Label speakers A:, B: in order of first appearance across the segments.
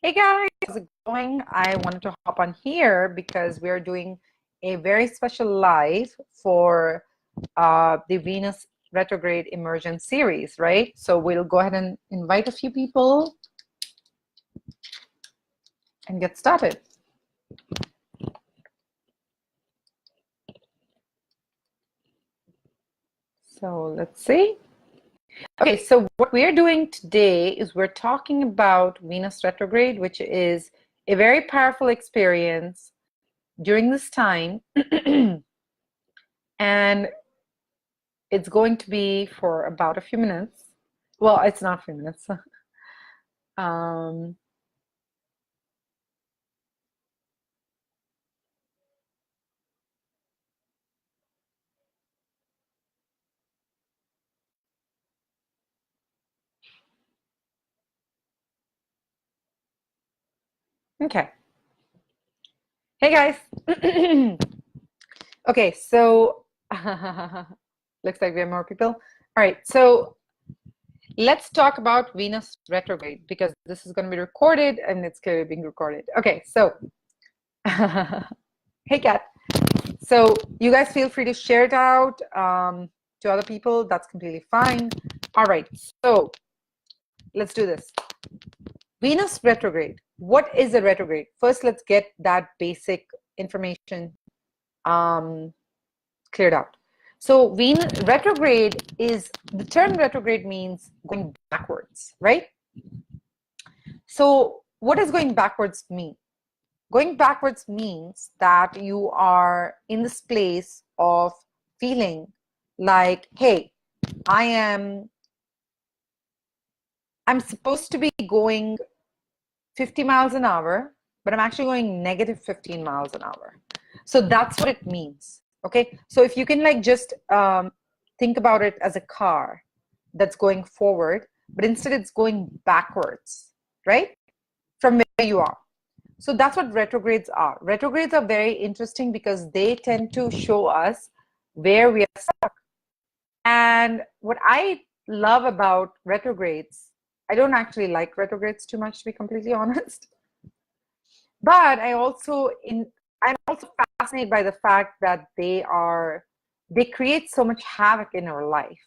A: Hey guys, how's it going? I wanted to hop on here because we're doing a very special live for the Venus Retrograde Immersion series, right? So we'll go ahead and invite a few people and get started. So let's see. Okay, so what we're doing today is we're talking about Venus retrograde, which is a very powerful experience during this time. And it's going to be for about a few minutes. Well, it's not a few minutes. um, okay. Hey guys. Okay, so looks like we have more people. All right, so let's talk about Venus retrograde because this is going to be recorded and it's clearly being recorded. Okay, so hey Kat. So you guys feel free to share it out to other people. That's completely fine. All right, so let's do this. Venus retrograde. What is a retrograde? First, let's get that basic information cleared out. So Venus retrograde is, the term retrograde means going backwards, right? So what does going backwards mean? Going backwards means that you are in this place of feeling like, hey, I'm supposed to be going 50 miles an hour, but I'm actually going negative 15 miles an hour. So that's what it means. Okay. So if you can like just think about it as a car that's going forward, but instead it's going backwards, right? From where you are. So that's what retrogrades are. Retrogrades are very interesting because they tend to show us where we are stuck. And what I love about retrogrades, I don't actually like retrogrades too much, to be completely honest. But I'm also fascinated by the fact that they create so much havoc in our life,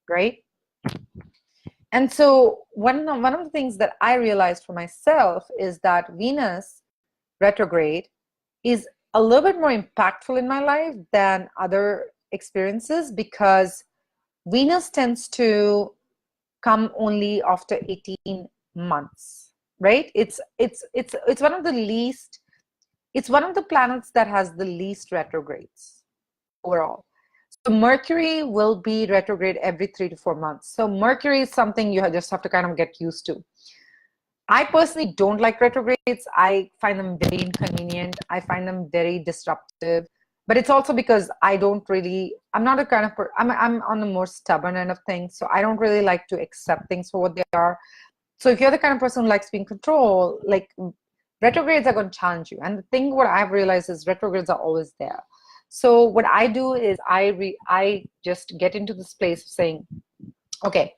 A: right? And so one of the things that I realized for myself is that Venus retrograde is a little bit more impactful in my life than other experiences because Venus tends to come only after 18 months, right? It's one of the least, it's one of the planets that has the least retrogrades overall. So Mercury will be retrograde every 3 to 4 months. So Mercury is something you just have to kind of get used to. I personally don't like retrogrades. I find them very inconvenient. I find them very disruptive. But it's also because I'm not a kind of, I'm on the more stubborn end of things. So I don't really like to accept things for what they are. So if you're the kind of person who likes to be in control, like retrogrades are going to challenge you. And the thing what I've realized is retrogrades are always there. So what I do is I just get into this place of saying, okay,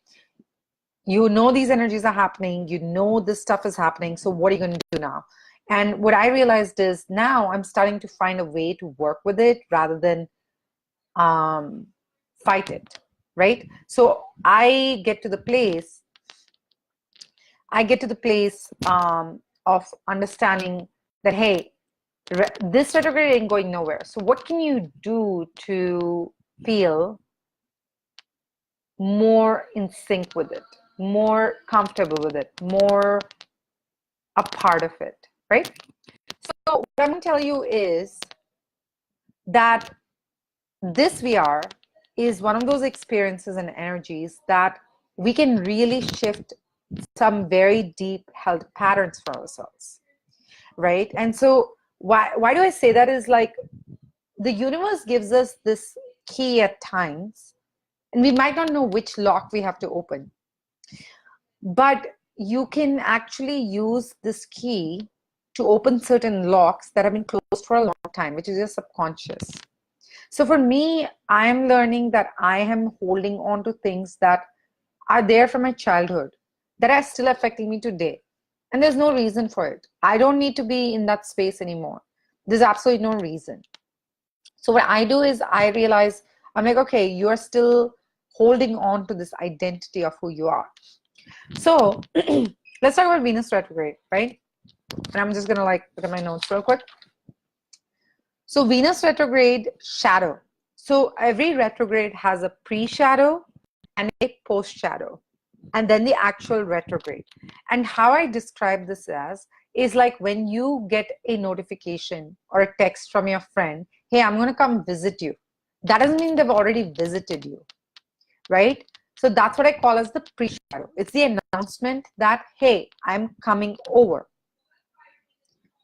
A: you know these energies are happening, you know this stuff is happening, so what are you going to do now? And what I realized is now I'm starting to find a way to work with it rather than fight it, right? So I get to the place of understanding that, hey, this retrograde ain't going nowhere. So what can you do to feel more in sync with it, more comfortable with it, more a part of it, right? So what I'm going to tell you is that this VR is one of those experiences and energies that we can really shift some very deep held patterns for ourselves, right? And so why do I say that is like the universe gives us this key at times and we might not know which lock we have to open. But you can actually use this key to open certain locks that have been closed for a long time, which is your subconscious. So for me, I am learning that I am holding on to things that are there from my childhood that are still affecting me today. And there's no reason for it. I don't need to be in that space anymore. There's absolutely no reason. So what I do is I realize, I'm like, okay, you're still holding on to this identity of who you are. So let's talk about Venus retrograde, right? And I'm just gonna like look at my notes real quick. So Venus retrograde shadow. So every retrograde has a pre-shadow and a post-shadow, and then the actual retrograde. And how I describe this as is like when you get a notification or a text from your friend, hey, I'm going to come visit you. That doesn't mean they've already visited you, right? So that's what I call as the pre-shadow. It's the announcement that, hey, I'm coming over.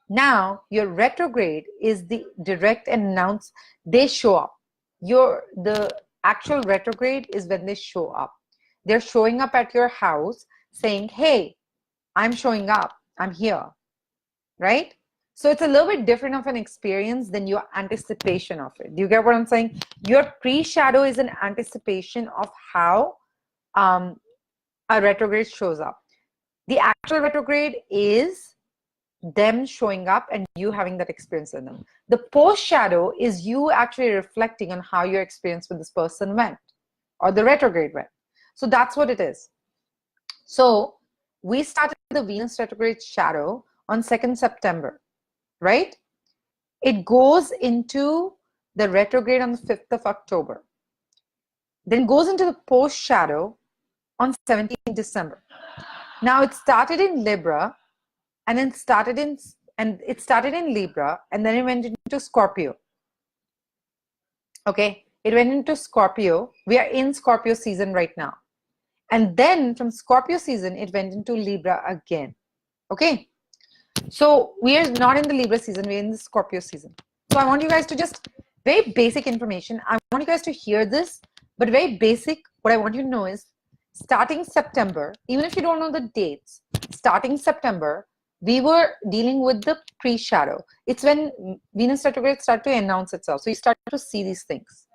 A: Now, your retrograde is the direct announce. They show up. The actual retrograde is when they show up. They're showing up at your house saying, hey, I'm showing up. I'm here, right? So it's a little bit different of an experience than your anticipation of it. Do you get what I'm saying? Your pre-shadow is an anticipation of how a retrograde shows up. The actual retrograde is them showing up and you having that experience with them. The post-shadow is you actually reflecting on how your experience with this person went or the retrograde went. So that's what it is. So we started the Venus retrograde shadow on 2nd September, right? It goes into the retrograde on the 5th of October. Then goes into the post shadow on 17th December. Now it started in Libra and then it started in Libra and then it went into Scorpio. Okay, it went into Scorpio. We are in Scorpio season right now. And then from Scorpio season, it went into Libra again. Okay, so we are not in the Libra season, we're in the Scorpio season. So I want you guys to just, very basic information. I want you guys to hear this, but very basic. What I want you to know is starting September, even if you don't know the dates, starting September, we were dealing with the pre-shadow. It's when Venus retrograde started to announce itself. So you start to see these things.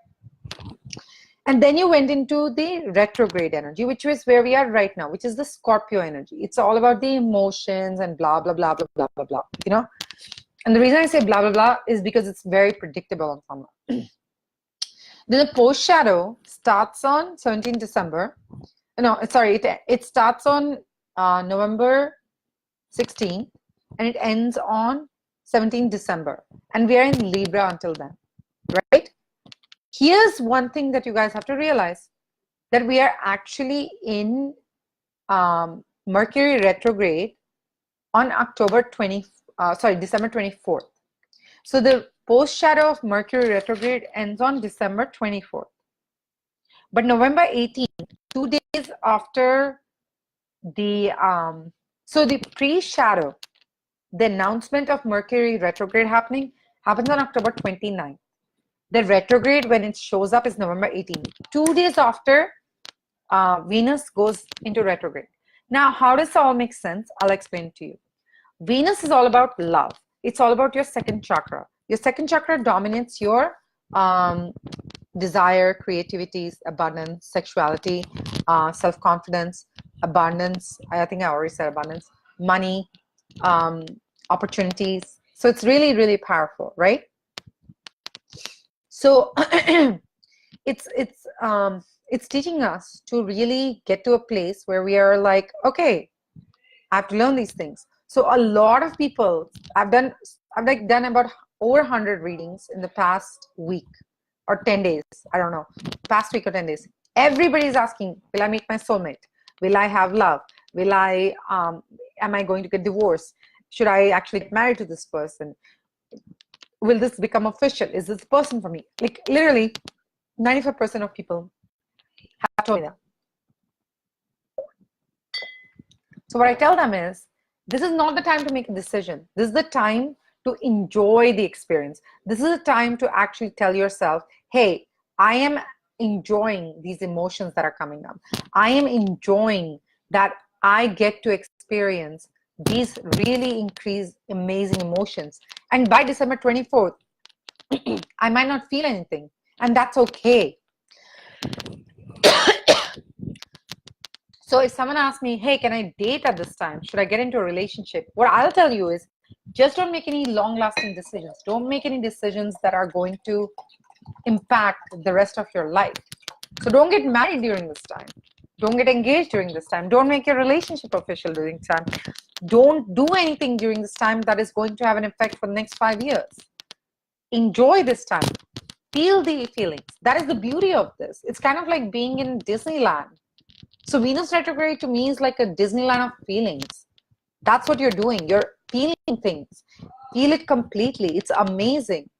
A: And then you went into the retrograde energy, which is where we are right now, which is the Scorpio energy. It's all about the emotions and blah, blah, blah, blah, blah, blah, blah, you know? And the reason I say blah, blah, blah is because it's very predictable on someone. Then the post shadow starts on 17th December. No, sorry, it starts on November 16th and it ends on 17th December. And we are in Libra until then, right? Here's one thing that you guys have to realize, that we are actually in Mercury retrograde on December 24th. So the post shadow of Mercury retrograde ends on December 24th. But November 18th, 2 days after the, so the pre-shadow, the announcement of Mercury retrograde happens on October 29th. The retrograde, when it shows up, is November 18th. 2 days after Venus goes into retrograde. Now, how does this all make sense? I'll explain to you. Venus is all about love. It's all about your second chakra. Your second chakra dominates your desire, creativity, abundance, sexuality, self-confidence, abundance. I think I already said abundance, money, opportunities. So it's really, really powerful, right? So it's teaching us to really get to a place where we are like, okay, I have to learn these things. So a lot of people, I've done about over 100 readings in the past week or 10 days. I don't know, past week or 10 days. Everybody's asking, will I meet my soulmate? Will I have love? Will I, am I going to get divorced? Should I actually get married to this person? Will this become official? Is this person for me? Like literally 95% of people have told me that. So what I tell them is, this is not the time to make a decision. This is the time to enjoy the experience. This is the time to actually tell yourself, hey, I am enjoying these emotions that are coming up. I am enjoying that I get to experience these really increased, amazing emotions. And by December 24th, I might not feel anything, and that's okay. So if someone asks me, hey, can I date at this time? Should I get into a relationship? What I'll tell you is just don't make any long-lasting decisions. Don't make any decisions that are going to impact the rest of your life. So don't get married during this time. Don't get engaged during this time. Don't make your relationship official during this time. Don't do anything during this time that is going to have an effect for the next 5 years. Enjoy this time. Feel the feelings. That is the beauty of this. It's kind of like being in Disneyland. So Venus retrograde to me is like a Disneyland of feelings. That's what you're doing. You're feeling things. Feel it completely. It's amazing.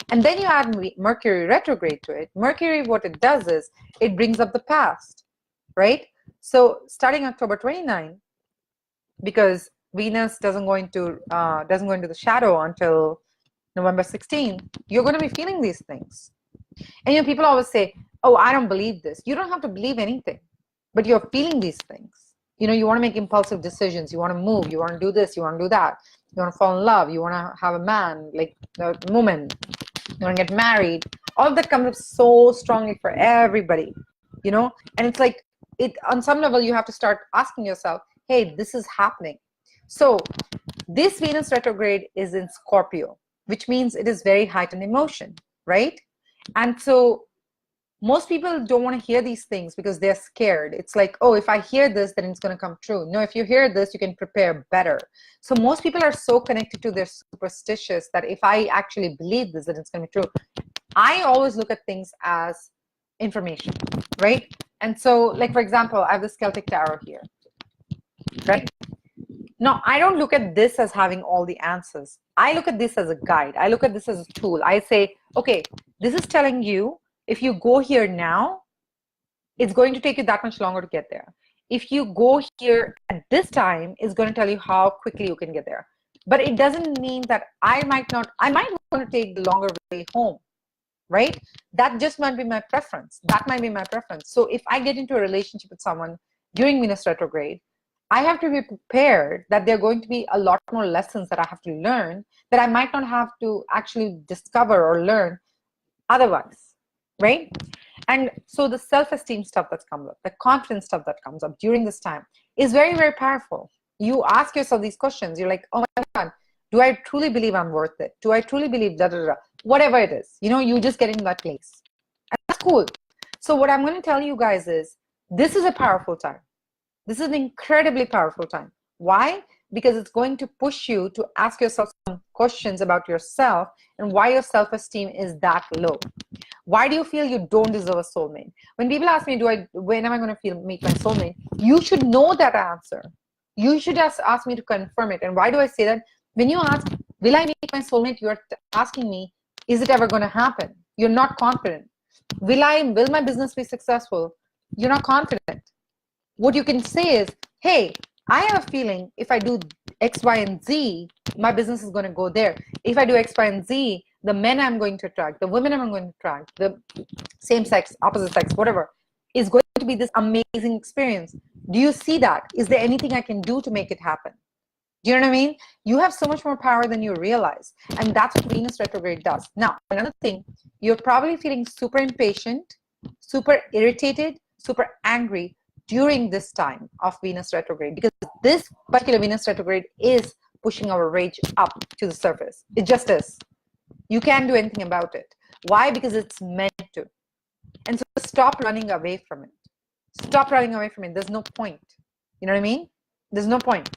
A: And then you add Mercury retrograde to it. Mercury, what it does is it brings up the past, right? So starting October 29, because Venus doesn't go into the shadow until November 16, you're going to be feeling these things. And you know, people always say, oh, I don't believe this. You don't have to believe anything, but you're feeling these things. You know, you want to make impulsive decisions. You want to move. You want to do this. You want to do that. You want to fall in love. You want to have a man, like a woman. You want to get married. All of that comes up so strongly for everybody, you know? And it's like, on some level, you have to start asking yourself, hey, this is happening. So this Venus retrograde is in Scorpio, which means it is very heightened emotion, right? And so most people don't want to hear these things because they're scared. It's like, oh, if I hear this, then it's going to come true. No, if you hear this, you can prepare better. So most people are so connected to their superstitious that if I actually believe this, then it's going to be true. I always look at things as information, right? And so, like, for example, I have the Celtic Tarot here, right? Now, I don't look at this as having all the answers. I look at this as a guide. I look at this as a tool. I say, okay, this is telling you, if you go here now, it's going to take you that much longer to get there. If you go here at this time, it's going to tell you how quickly you can get there. But it doesn't mean that I might want to take the longer way home, right? That just might be my preference. That might be my preference. So if I get into a relationship with someone during Venus retrograde, I have to be prepared that there are going to be a lot more lessons that I have to learn that I might not have to actually discover or learn otherwise, right? And so the self-esteem stuff that comes up, the confidence stuff that comes up during this time is very, very powerful. You ask yourself these questions. You're like, oh my God, do I truly believe I'm worth it? Do I truly believe da da da? Whatever it is, you know, you just get in that place. And that's cool. So what I'm going to tell you guys is this is a powerful time. This is an incredibly powerful time. Why? Because it's going to push you to ask yourself some questions about yourself and why your self-esteem is that low. Why do you feel you don't deserve a soulmate? When people ask me, when am I going to meet my soulmate? You should know that answer. You should just ask me to confirm it. And why do I say that? When you ask, will I meet my soulmate? You're asking me, is it ever going to happen? You're not confident. Will my business be successful? You're not confident. What you can say is, hey, I have a feeling if I do X, Y, and Z, my business is going to go there. If I do X, Y, and Z, the men I'm going to attract, the women I'm going to attract, the same sex, opposite sex, whatever, is going to be this amazing experience. Do you see that? Is there anything I can do to make it happen? Do you know what I mean? You have so much more power than you realize. And that's what Venus retrograde does. Now, another thing, you're probably feeling super impatient, super irritated, super angry during this time of Venus retrograde, because this particular Venus retrograde is pushing our rage up to the surface. It just is. You can't do anything about it. Why? Because it's meant to. And so stop running away from it. Stop running away from it. There's no point. You know what I mean? There's no point.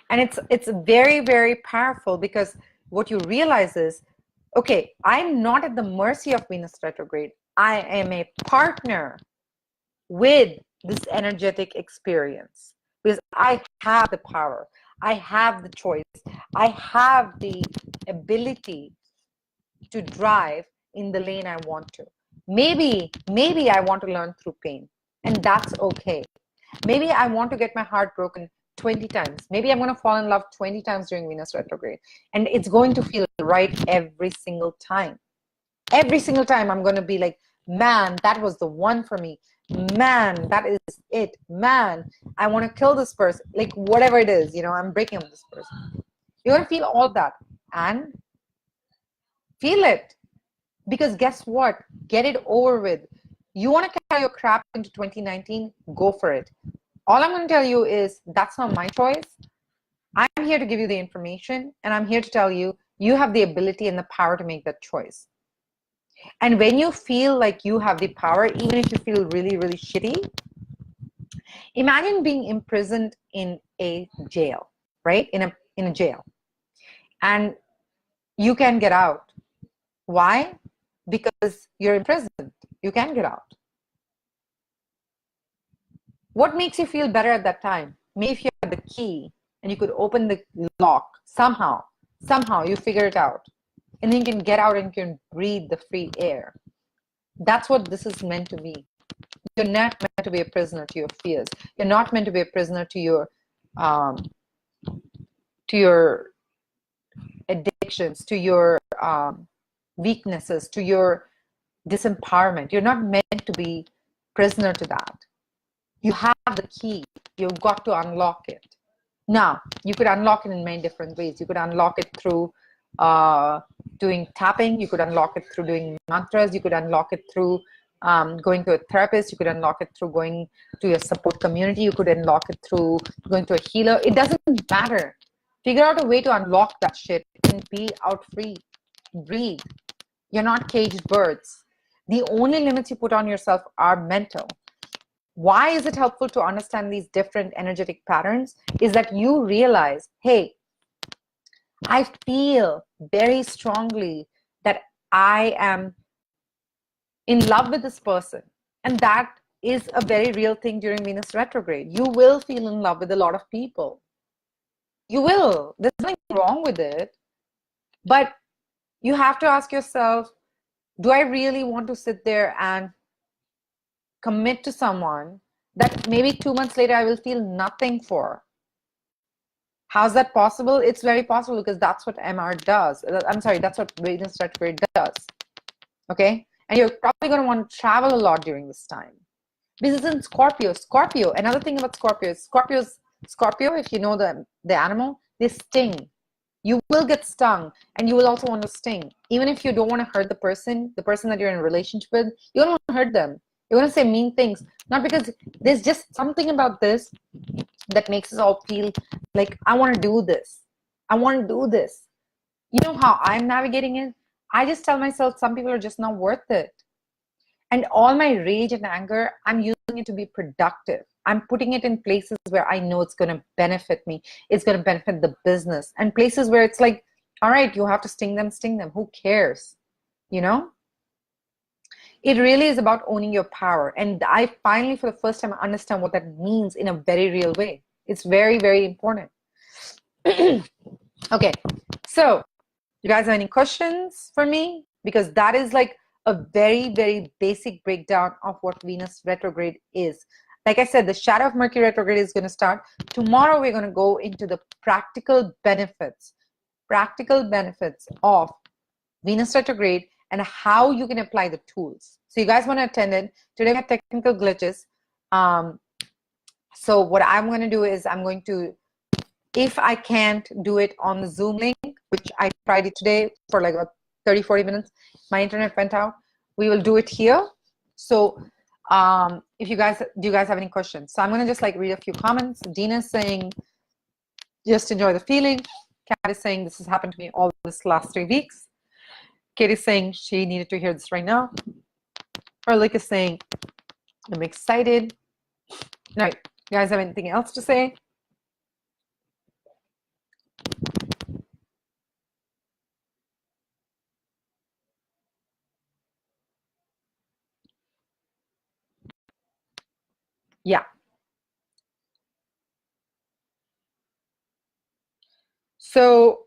A: And it's very, very powerful, because what you realize is, okay, I'm not at the mercy of Venus retrograde. I am a partner with this energetic experience, because I have the power, I have the choice, I have the ability to drive in the lane I want to. Maybe I want to learn through pain, and that's okay. Maybe I want to get my heart broken 20 times. Maybe I'm going to fall in love 20 times during Venus retrograde, and it's going to feel right every single time. Every single time I'm going to be like, man, that was the one for me. Man, that is it. Man, I want to kill this person. Like, whatever it is, you know, I'm breaking up with this person. You're going to feel all that, and feel it. Because guess what? Get it over with. You want to carry your crap into 2019, go for it. All I'm going to tell you is that's not my choice. I'm here to give you the information, and I'm here to tell you, you have the ability and the power to make that choice. And when you feel like you have the power, even if you feel really, really shitty, imagine being imprisoned in a jail, right? In a jail. And you can get out. Why? Because you're imprisoned. You can get out. What makes you feel better at that time? Maybe if you had the key and you could open the lock somehow you figure it out. And then you can get out and you can breathe the free air. That's what this is meant to be. You're not meant to be a prisoner to your fears. You're not meant to be a prisoner to your addictions, to your weaknesses, to your disempowerment. You're not meant to be prisoner to that. You have the key. You've got to unlock it. Now, you could unlock it in many different ways. You could unlock it through doing tapping. You could unlock it through doing mantras. You could unlock it through going to a therapist. You could unlock it through going to your support community. You could unlock it through going to a healer. It doesn't matter. Figure out a way to unlock that shit and be out free. Breathe. You're not caged birds. The only limits you put on yourself are mental. Why is it helpful to understand these different energetic patterns? Is that you realize, hey, I feel very strongly that I am in love with this person. And that is a very real thing during Venus retrograde. You will feel in love with a lot of people. You will. There's nothing wrong with it. But you have to ask yourself, do I really want to sit there and commit to someone that maybe 2 months later I will feel nothing for? How's that possible? It's very possible because that's what MR does. I'm sorry, that's what Venus retrograde does. Okay? And you're probably going to want to travel a lot during this time. Because it's in Scorpio. Scorpio, another thing about Scorpio is Scorpio, if you know the animal, they sting. You will get stung, and you will also want to sting. Even if you don't want to hurt the person that you're in a relationship with, you don't want to hurt them. You want to say mean things. Not because there's just something about this that makes us all feel like, I want to do this. I want to do this. You know how I'm navigating it? I just tell myself some people are just not worth it. And all my rage and anger, I'm using it to be productive. I'm putting it in places where I know it's going to benefit me. It's going to benefit the business. And places where it's like, all right, you have to sting them. Who cares? You know? It really is about owning your power. And I finally, for the first time, understand what that means in a very real way. It's very, very important. Okay, so you guys have any questions for me? Because that is like a very, very basic breakdown of what Venus retrograde is. Like I said, the shadow of Mercury retrograde is going to start. Tomorrow, we're going to go into the practical benefits of Venus retrograde and how you can apply the tools. So you guys want to attend it. Today we have technical glitches. So what I'm going to do is I'm going to, if I can't do it on the Zoom link, which I tried it today for like about 30, 40 minutes, my internet went out, we will do it here. So if you guys, do you guys have any questions? So I'm going to just like read a few comments. Dina is saying, just enjoy the feeling. Kat is saying, this has happened to me all this last 3 weeks. Katie is saying she needed to hear this right now. Erlich is saying, I'm excited. All right, you guys have anything else to say? Yeah. So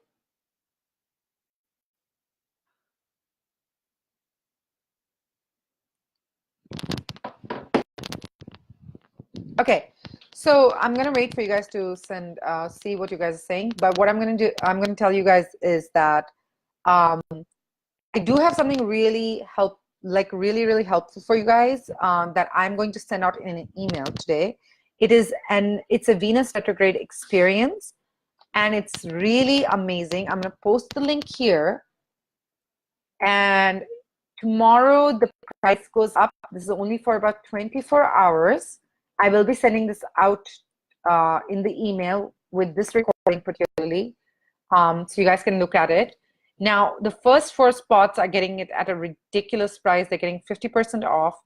A: okay, so I'm gonna wait for you guys to send, see what you guys are saying. But what I'm gonna do, I'm gonna tell you guys is that I do have something really really helpful for you guys that I'm going to send out in an email today. It's a Venus retrograde experience, and it's really amazing. I'm gonna post the link here, and tomorrow the price goes up. This is only for about 24 hours. I will be sending this out in the email with this recording particularly, so you guys can look at it. Now, the first 4 spots are getting it at a ridiculous price. They're getting 50% off.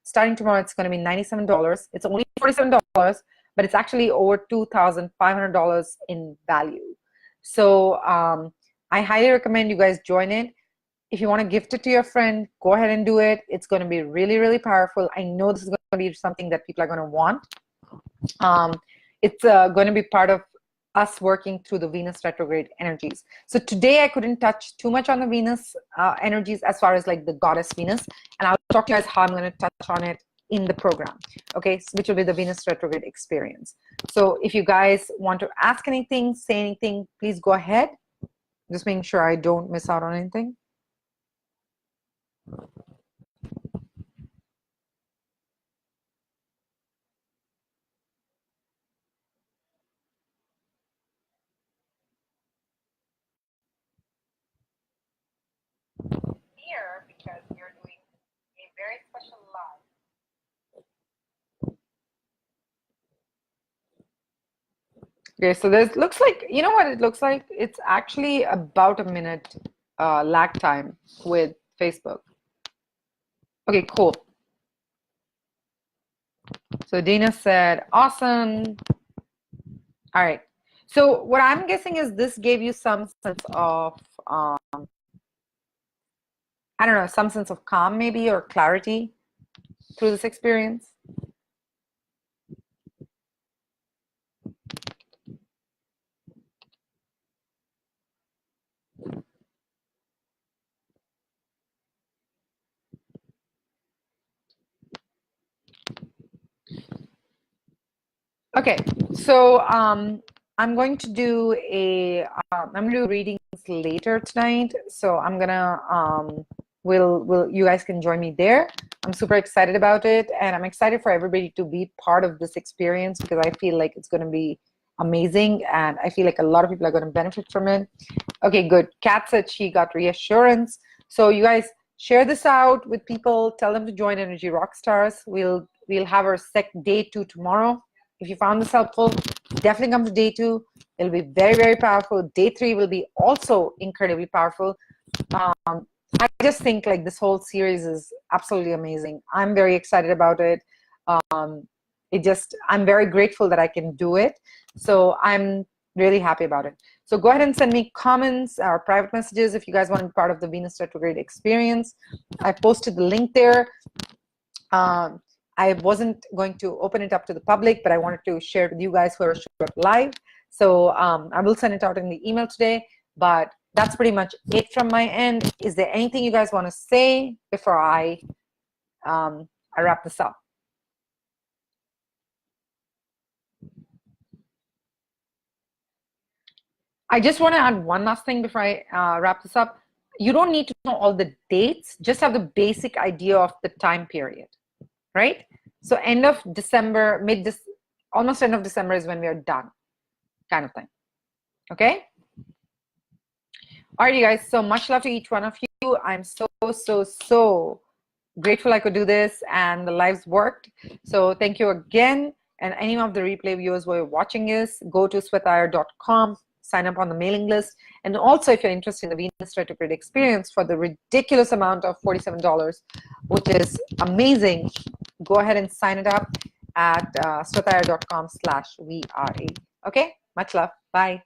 A: Starting tomorrow, it's going to be $97. It's only $47, but it's actually over $2,500 in value. So I highly recommend you guys join it. If you want to gift it to your friend, go ahead and do it. It's going to be really, really powerful. I know this is going to be something that people are going to want. It's going to be part of us working through the Venus retrograde energies. So today I couldn't touch too much on the Venus energies as far as like the goddess Venus, and I'll talk to you guys how I'm going to touch on it in the program, okay, which will be the Venus retrograde experience. So if you guys want to ask anything, say anything, please go ahead. Just making sure I don't miss out on anything. Here, because you're doing a very special live. Okay, so this looks like, you know what it looks like? It's actually about a minute lag time with Facebook. Okay, cool. So Dana said, awesome. All right. So what I'm guessing is this gave you some sense of, I don't know, some sense of calm maybe, or clarity through this experience. Okay, so I'm going to do I'm going to do readings later tonight. So I'm gonna you guys can join me there. I'm super excited about it, and I'm excited for everybody to be part of this experience because I feel like it's going to be amazing, and I feel like a lot of people are going to benefit from it. Okay, good. Kat said she got reassurance. So you guys share this out with people. Tell them to join Energy Rockstars. We'll have our day 2 tomorrow. If you found this helpful, definitely come to day 2. It'll be very, very powerful. Day 3 will be also incredibly powerful. I just think like this whole series is absolutely amazing. I'm very excited about it. I'm very grateful that I can do it. So I'm really happy about it. So go ahead and send me comments or private messages if you guys want to be part of the Venus retrograde experience. I posted the link there. I wasn't going to open it up to the public, but I wanted to share it with you guys who are showing up live. So I will send it out in the email today, but that's pretty much it from my end. Is there anything you guys want to say before I wrap this up? I just want to add one last thing before I wrap this up. You don't need to know all the dates, just have the basic idea of the time period, right? So end of December, almost end of December is when we are done, kind of thing. Okay? All right, you guys, so much love to each one of you. I'm so, so, so grateful I could do this and the lives worked. So thank you again. And any of the replay viewers who are watching this, go to sweatire.com, sign up on the mailing list. And also, if you're interested in the Venus retrograde experience for the ridiculous amount of $47, which is amazing, go ahead and sign it up at sweatire.com/VRA. Okay, much love. Bye.